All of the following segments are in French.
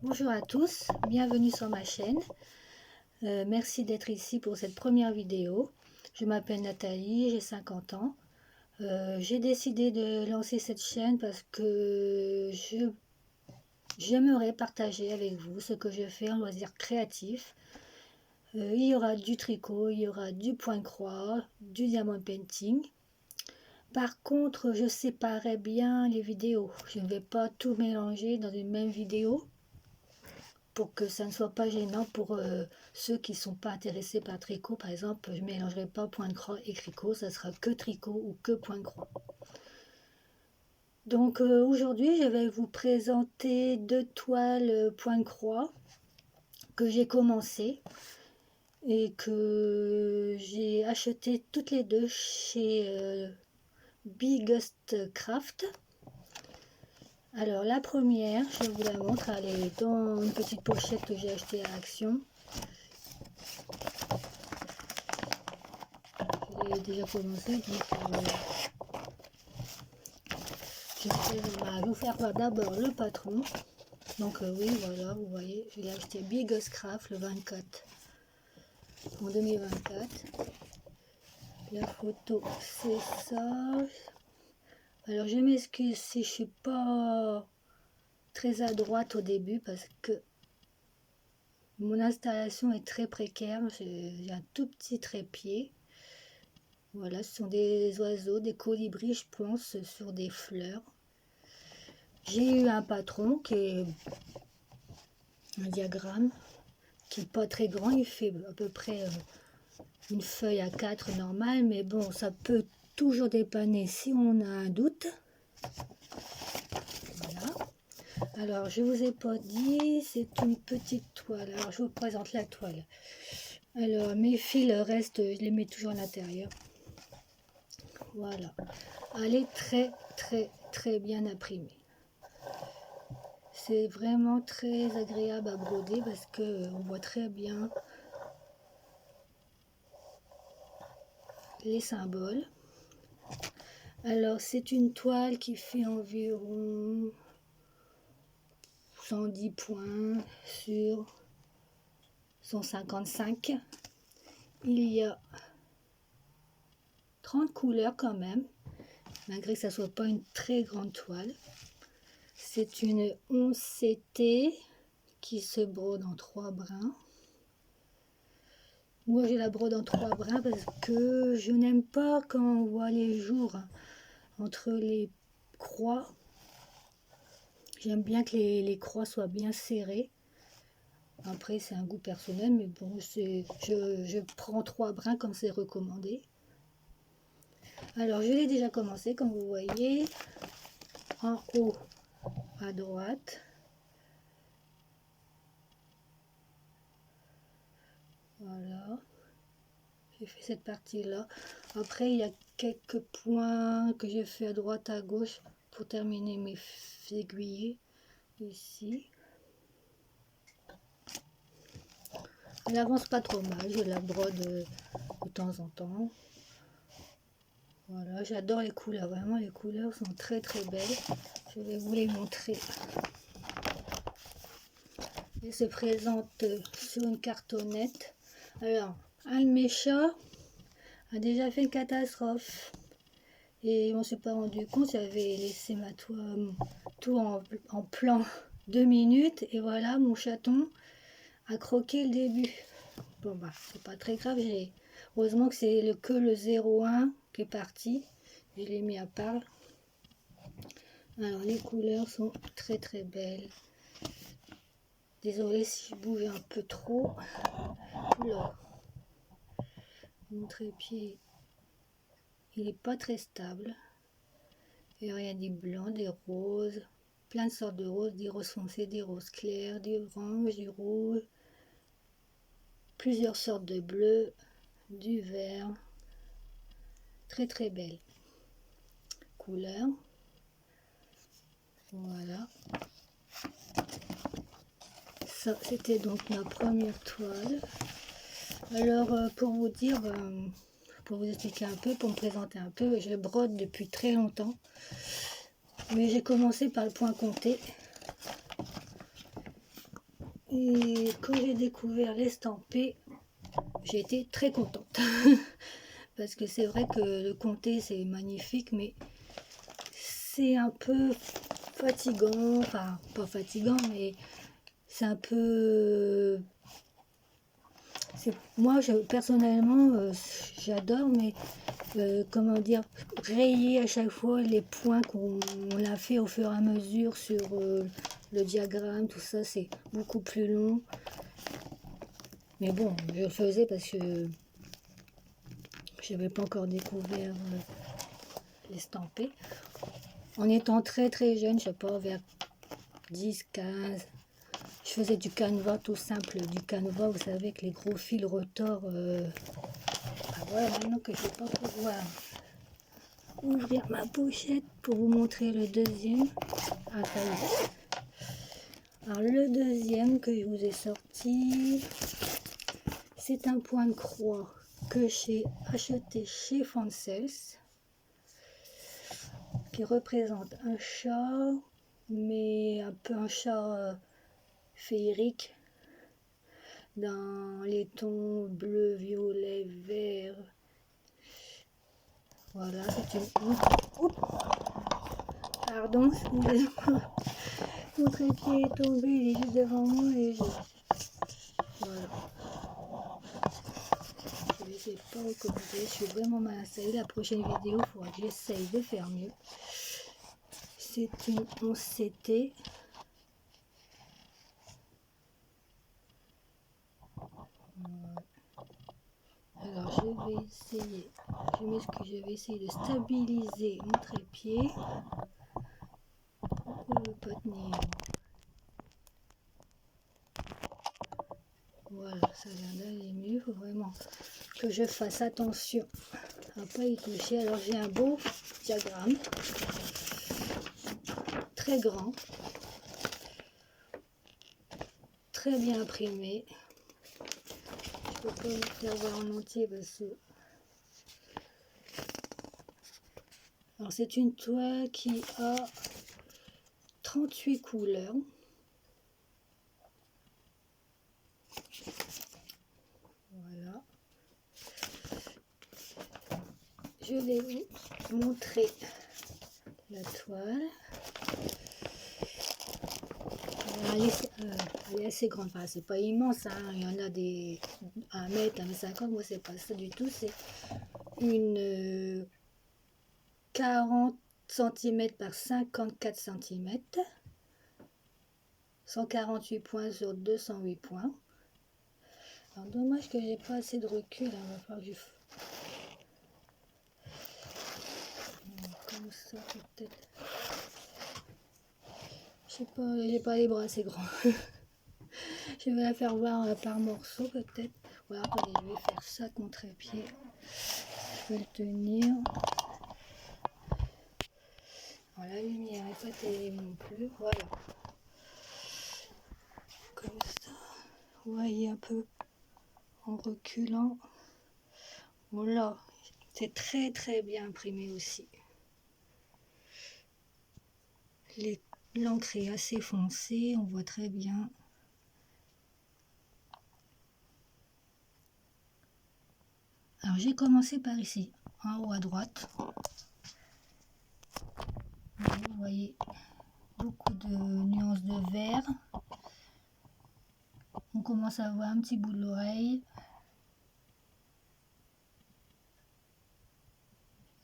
Bonjour à tous, bienvenue sur ma chaîne. Merci d'être ici pour cette première vidéo. Je m'appelle Nathalie, j'ai 50 ans. J'ai décidé de lancer cette chaîne parce que j'aimerais partager avec vous ce que je fais en loisir créatif. Il y aura du tricot, il y aura du point-croix, du diamond painting. Par contre, je séparerai bien les vidéos. Je ne vais pas tout mélanger dans une même vidéo, pour que ça ne soit pas gênant pour ceux qui ne sont pas intéressés par tricot. Par exemple, je ne mélangerai pas point de croix et tricot, ça sera que tricot ou que point de croix. Donc aujourd'hui, je vais vous présenter deux toiles point de croix que j'ai commencé et que j'ai acheté toutes les deux chez Biggest Craft. Alors la première, je vous la montre, elle est dans une petite pochette que j'ai achetée à Action. J'ai déjà commencé, donc je vais vous faire voir d'abord le patron. Donc oui, voilà, vous voyez, je l'ai acheté Biggest Craft le 24 en 2024. La photo, c'est ça. Alors je m'excuse si je suis pas très à droite au début parce que mon installation est très précaire. J'ai un tout petit trépied. Voilà, ce sont des oiseaux, des colibris, je pense, sur des fleurs. J'ai eu un patron qui est un diagramme qui n'est pas très grand, il fait à peu près une feuille à 4 normale, mais bon, ça peut toujours dépanner si on a un doute. Voilà. Alors, je vous ai pas dit, c'est une petite toile. Alors, je vous présente la toile. Alors, mes fils restent, je les mets toujours à l'intérieur. Voilà. Elle est très bien imprimée. C'est vraiment très agréable à broder parce que on voit très bien les symboles. Alors c'est une toile qui fait environ 110 points sur 155. Il y a 30 couleurs quand même, malgré que ça soit pas une très grande toile. C'est une 11 CT qui se brode en 3 brins. Moi j'ai la brode en 3 brins parce que je n'aime pas quand on voit les jours entre les croix. J'aime bien que les croix soient bien serrées. Après c'est un goût personnel, mais bon, je prends 3 brins comme c'est recommandé. Alors je l'ai déjà commencé, comme vous voyez, en haut à droite. Voilà, j'ai fait cette partie là. Après il y a quelques points que j'ai fait à droite à gauche pour terminer mes aiguillés ici. Elle avance pas trop mal, je la brode de temps en temps. Voilà, j'adore les couleurs, vraiment les couleurs sont très belles. Je vais vous les montrer. Elle se présente sur une cartonnette. Alors, un de mes chats a déjà fait une catastrophe. Et on ne s'est pas rendu compte, j'avais laissé ma toile tout en plan 2 minutes. Et voilà, mon chaton a croqué le début. Bon bah, c'est pas très grave. Heureusement que c'est que le 01 qui est parti. Je l'ai mis à part. Alors, les couleurs sont très belles. Désolée si je bouge un peu trop. Oula. Mon trépied, il n'est pas très stable. Il y a des blancs, des roses, plein de sortes de roses, des roses foncées, des roses claires, du orange, du rouge, plusieurs sortes de bleu, du vert. Très belle couleur. Voilà. Ça, c'était donc ma première toile. Alors, pour vous dire, pour vous expliquer un peu, pour me présenter un peu, je brode depuis très longtemps. Mais j'ai commencé par le point compté. Et quand j'ai découvert l'estampé, j'ai été très contente. Parce que c'est vrai que le comté c'est magnifique, mais c'est un peu fatigant, enfin pas fatigant, mais c'est un peu... Moi, personnellement, j'adore, mais comment dire, rayer à chaque fois les points qu'on a fait au fur et à mesure sur le diagramme, tout ça, c'est beaucoup plus long. Mais bon, je le faisais parce que je n'avais pas encore découvert l'estampé. En étant très très jeune, je sais pas, vers 10, 15, je faisais du canevas tout simple, du canevas, vous savez, avec les gros fils retors. Ah ouais, maintenant que je vais pas pouvoir ouvrir ma pochette pour vous montrer le deuxième. Ah, ça y est. Alors le deuxième que je vous ai sorti, c'est un point de croix que j'ai acheté chez Fancels, qui représente un chat, mais un peu un chat féerique, dans les tons bleu, violet, vert. Voilà, c'est une... Oups, pardon, excusez-moi. Mon trépied est tombé, il est juste devant moi et je... Voilà. Je ne sais pas recommencer, je suis vraiment mal installée. La prochaine vidéo, il faudra que j'essaye de faire mieux. C'est une 11CT. Alors je vais essayer, je vais essayer de stabiliser mon trépied. Pourquoi il ne veut pas tenir? Voilà, ça vient d'aller mieux. Il faut vraiment que je fasse attention à ne pas y toucher. Alors j'ai un beau diagramme, très grand, très bien imprimé. Je ne peux pas vous faire voir en entier parce que... Alors c'est une toile qui a 38 couleurs. Voilà. Je vais vous montrer la toile. Elle est assez grande, enfin c'est pas immense, hein. Il y en a des 1 mètre, 1m50, moi c'est pas ça du tout, c'est une 40 cm par 54 cm, 148 points sur 208 points. Alors dommage que j'ai pas assez de recul, hein. Il va falloir que je... Comme ça peut-être... Je sais pas, j'ai pas les bras assez grands. Je vais la faire voir par morceaux peut-être. Voilà, attendez, je vais faire ça avec mon trépied. Je vais le tenir. Alors, la lumière n'est pas terrible non plus. Voilà. Comme ça. Vous voyez un peu en reculant. Voilà. C'est très très bien imprimé aussi. L'encre est assez foncée. On voit très bien. Alors j'ai commencé par ici, en haut à droite. Vous voyez beaucoup de nuances de vert. On commence à voir un petit bout de l'oreille.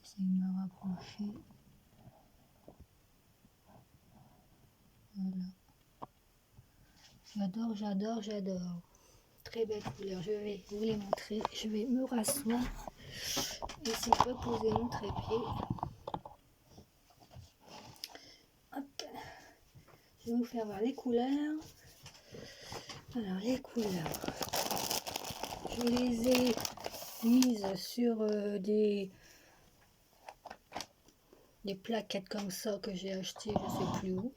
J'essaie de me rapprocher. Voilà. J'adore, j'adore, j'adore. Très belle couleur. Je vais vous les montrer. Je vais me rasseoir. Essayer de reposer mon trépied. Hop. Je vais vous faire voir les couleurs. Alors les couleurs. Je les ai mises sur des plaquettes comme ça que j'ai acheté je sais plus où.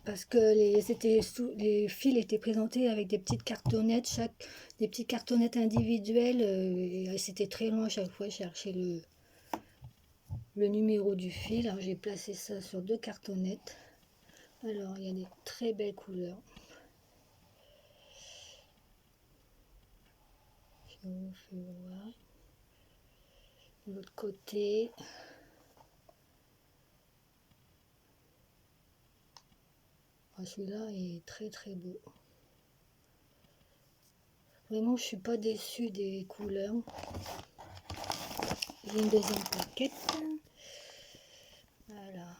Parce que les fils étaient présentés avec des petites cartonnettes, des petites cartonnettes individuelles, et c'était très long à chaque fois chercher le numéro du fil. Alors j'ai placé ça sur 2 cartonnettes Alors, il y a des très belles couleurs. Je vous fais voir. De l'autre côté. Ah, celui-là est très très beau. Vraiment, je suis pas déçue des couleurs. J'ai une deuxième plaquette. Voilà.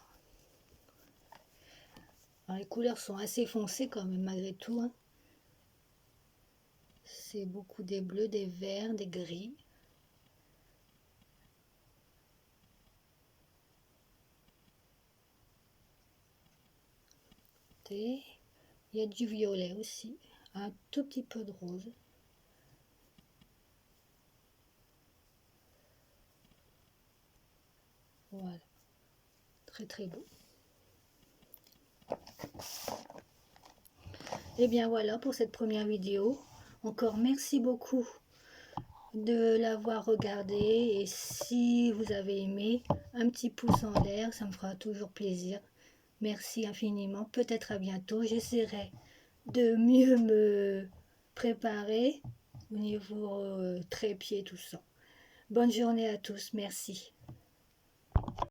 Alors, les couleurs sont assez foncées quand même malgré tout, hein. C'est beaucoup des bleus, des verts, des gris. Il y a du violet aussi, un tout petit peu de rose. Voilà, très très beau. Et bien voilà pour cette première vidéo. Encore merci beaucoup de l'avoir regardé, et si vous avez aimé, un petit pouce en l'air, ça me fera toujours plaisir. Merci infiniment, peut-être à bientôt. J'essaierai de mieux me préparer au niveau trépied, tout ça. Bonne journée à tous, merci.